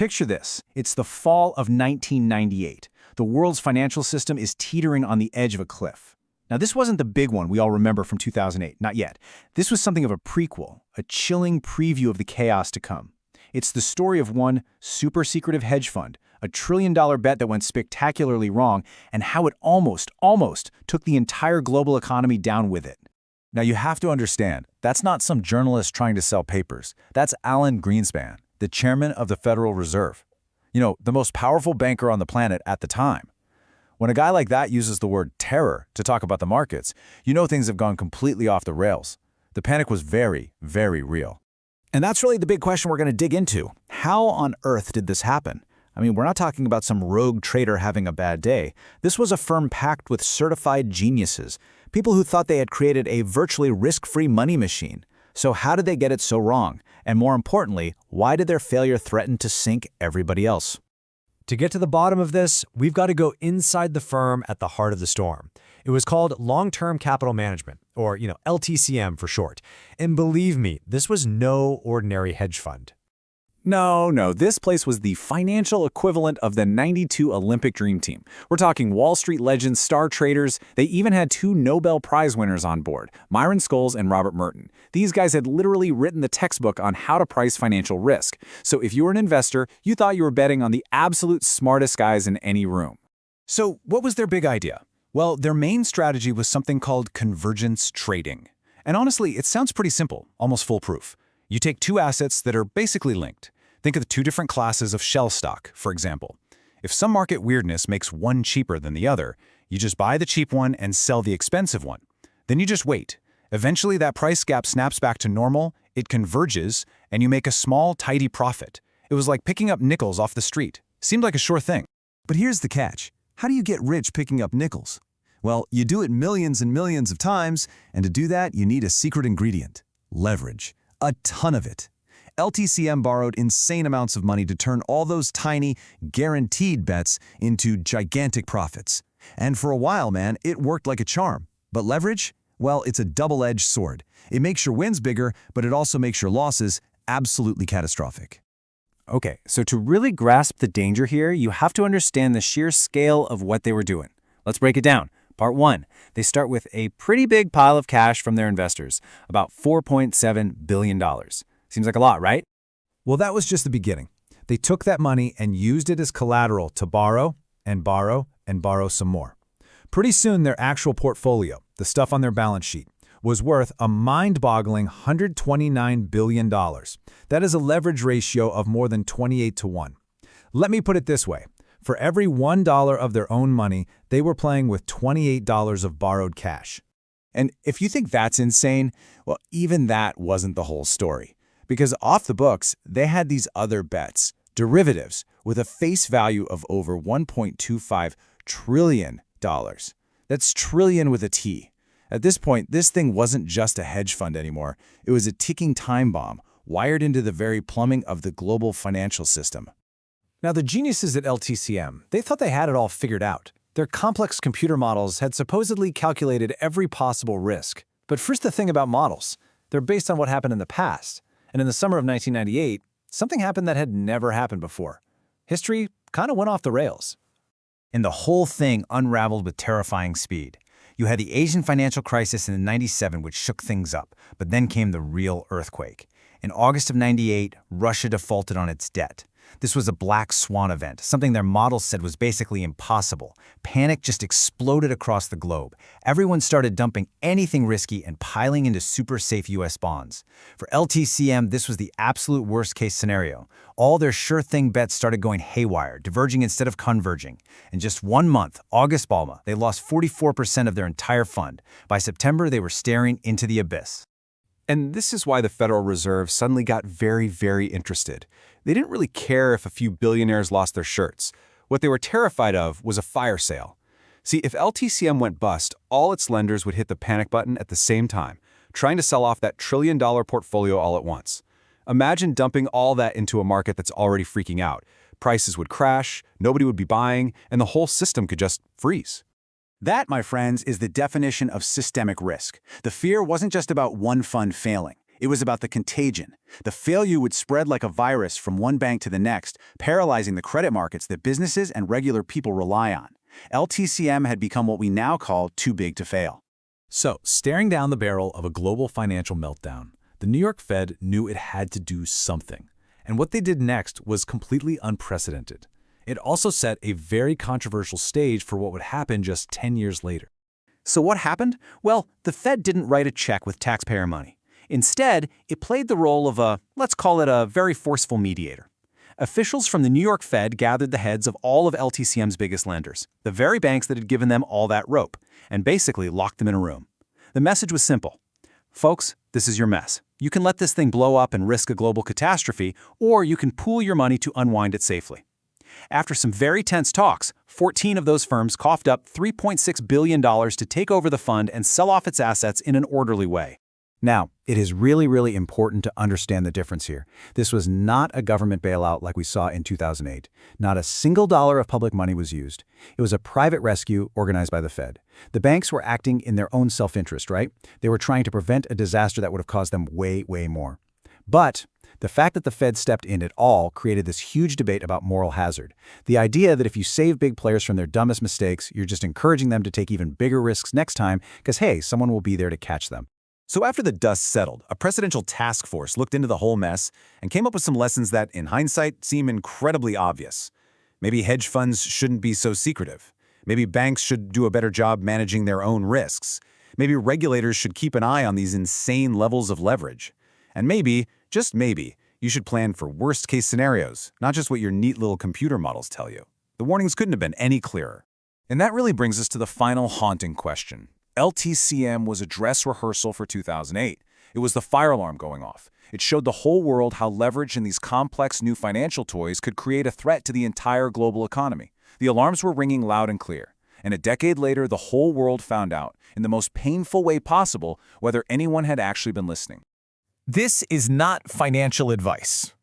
Picture this. It's the fall of 1998. The world's financial system is teetering on the edge of a cliff. Now, this wasn't the big one we all remember from 2008, not yet. This was something of a prequel, a chilling preview of the chaos to come. It's the story of one super-secretive hedge fund, a trillion-dollar bet that went spectacularly wrong, and how it almost took the entire global economy down with it. Now, you have to understand, that's not some journalist trying to sell papers. That's Alan Greenspan, the chairman of the Federal Reserve. You know, the most powerful banker on the planet at the time. When a guy like that uses the word terror to talk about the markets, you know things have gone completely off the rails. The panic was very, very real. And that's really the big question we're going to dig into. How on earth did this happen? I mean, we're not talking about some rogue trader having a bad day. This was a firm packed with certified geniuses, people who thought they had created a virtually risk-free money machine. So how did they get it so wrong? And more importantly, why did their failure threaten to sink everybody else? To get to the bottom of this, we've got to go inside the firm at the heart of the storm. It was called long-term capital management, or LTCM for short. And believe me, this was no ordinary hedge fund. No, this place was the financial equivalent of the '92 Olympic Dream Team. We're talking Wall Street legends, star traders. They even had 2 Nobel Prize winners on board, Myron Scholes and Robert Merton. These guys had literally written the textbook on how to price financial risk. So if you were an investor, you thought you were betting on the absolute smartest guys in any room. So what was their big idea? Well, their main strategy was something called convergence trading. And honestly, it sounds pretty simple, almost foolproof. You take 2 assets that are basically linked. Think of the 2 different classes of shell stock, for example. If some market weirdness makes one cheaper than the other, you just buy the cheap one and sell the expensive one. Then you just wait. Eventually, that price gap snaps back to normal, it converges, and you make a small, tidy profit. It was like picking up nickels off the street. Seemed like a sure thing. But here's the catch. How do you get rich picking up nickels? Well, you do it millions and millions of times, and to do that, you need a secret ingredient: leverage. A ton of it. LTCM borrowed insane amounts of money to turn all those tiny, guaranteed bets into gigantic profits. And for a while, man, it worked like a charm. But leverage? Well, it's a double-edged sword. It makes your wins bigger, but it also makes your losses absolutely catastrophic. Okay, so to really grasp the danger here, you have to understand the sheer scale of what they were doing. Let's break it down. Part 1, they start with a pretty big pile of cash from their investors, about $4.7 billion. Seems like a lot, right? Well, that was just the beginning. They took that money and used it as collateral to borrow and borrow and borrow some more. Pretty soon, their actual portfolio, the stuff on their balance sheet, was worth a mind-boggling $129 billion. That is a leverage ratio of more than 28 to 1. Let me put it this way. For every $1 of their own money, they were playing with $28 of borrowed cash. And if you think that's insane, well, even that wasn't the whole story. Because off the books, they had these other bets, derivatives, with a face value of over $1.25 trillion. That's trillion with a T. At this point, this thing wasn't just a hedge fund anymore. It was a ticking time bomb, wired into the very plumbing of the global financial system. Now, the geniuses at LTCM, they thought they had it all figured out. Their complex computer models had supposedly calculated every possible risk. But first, the thing about models. They're based on what happened in the past. And in the summer of 1998, something happened that had never happened before. History kind of went off the rails. And the whole thing unraveled with terrifying speed. You had the Asian financial crisis in '97, which shook things up. But then came the real earthquake. In August of '98, Russia defaulted on its debt. This was a black swan event, something their models said was basically impossible. Panic just exploded across the globe. Everyone started dumping anything risky and piling into super safe US bonds. For LTCM, this was the absolute worst-case scenario. All their sure-thing bets started going haywire, diverging instead of converging. In just 1 month, August Balma, they lost 44% of their entire fund. By September, they were staring into the abyss. And this is why the Federal Reserve suddenly got very, very interested. They didn't really care if a few billionaires lost their shirts. What they were terrified of was a fire sale. See, if LTCM went bust, all its lenders would hit the panic button at the same time, trying to sell off that trillion-dollar portfolio all at once. Imagine dumping all that into a market that's already freaking out. Prices would crash, nobody would be buying, and the whole system could just freeze. That, my friends, is the definition of systemic risk. The fear wasn't just about one fund failing. It was about the contagion. The failure would spread like a virus from one bank to the next, paralyzing the credit markets that businesses and regular people rely on. LTCM had become what we now call too big to fail. So, staring down the barrel of a global financial meltdown, the New York Fed knew it had to do something. And what they did next was completely unprecedented. It also set a very controversial stage for what would happen just 10 years later. So what happened? Well, the Fed didn't write a check with taxpayer money. Instead, it played the role of let's call it a very forceful mediator. Officials from the New York Fed gathered the heads of all of LTCM's biggest lenders, the very banks that had given them all that rope, and basically locked them in a room. The message was simple. Folks, this is your mess. You can let this thing blow up and risk a global catastrophe, or you can pool your money to unwind it safely. After some very tense talks, 14 of those firms coughed up $3.6 billion to take over the fund and sell off its assets in an orderly way. Now, it is really important to understand the difference here. This was not a government bailout like we saw in 2008. Not a single dollar of public money was used. It was a private rescue organized by the Fed. The banks were acting in their own self-interest, right? They were trying to prevent a disaster that would have caused them way more. But the fact that the Fed stepped in at all created this huge debate about moral hazard. The idea that if you save big players from their dumbest mistakes, you're just encouraging them to take even bigger risks next time because, hey, someone will be there to catch them. So after the dust settled, a presidential task force looked into the whole mess and came up with some lessons that, in hindsight, seem incredibly obvious. Maybe hedge funds shouldn't be so secretive. Maybe banks should do a better job managing their own risks. Maybe regulators should keep an eye on these insane levels of leverage. And maybe, just maybe, you should plan for worst-case scenarios, not just what your neat little computer models tell you. The warnings couldn't have been any clearer. And that really brings us to the final haunting question. LTCM was a dress rehearsal for 2008. It was the fire alarm going off. It showed the whole world how leverage in these complex new financial toys could create a threat to the entire global economy. The alarms were ringing loud and clear. And a decade later, the whole world found out, in the most painful way possible, whether anyone had actually been listening. This is not financial advice.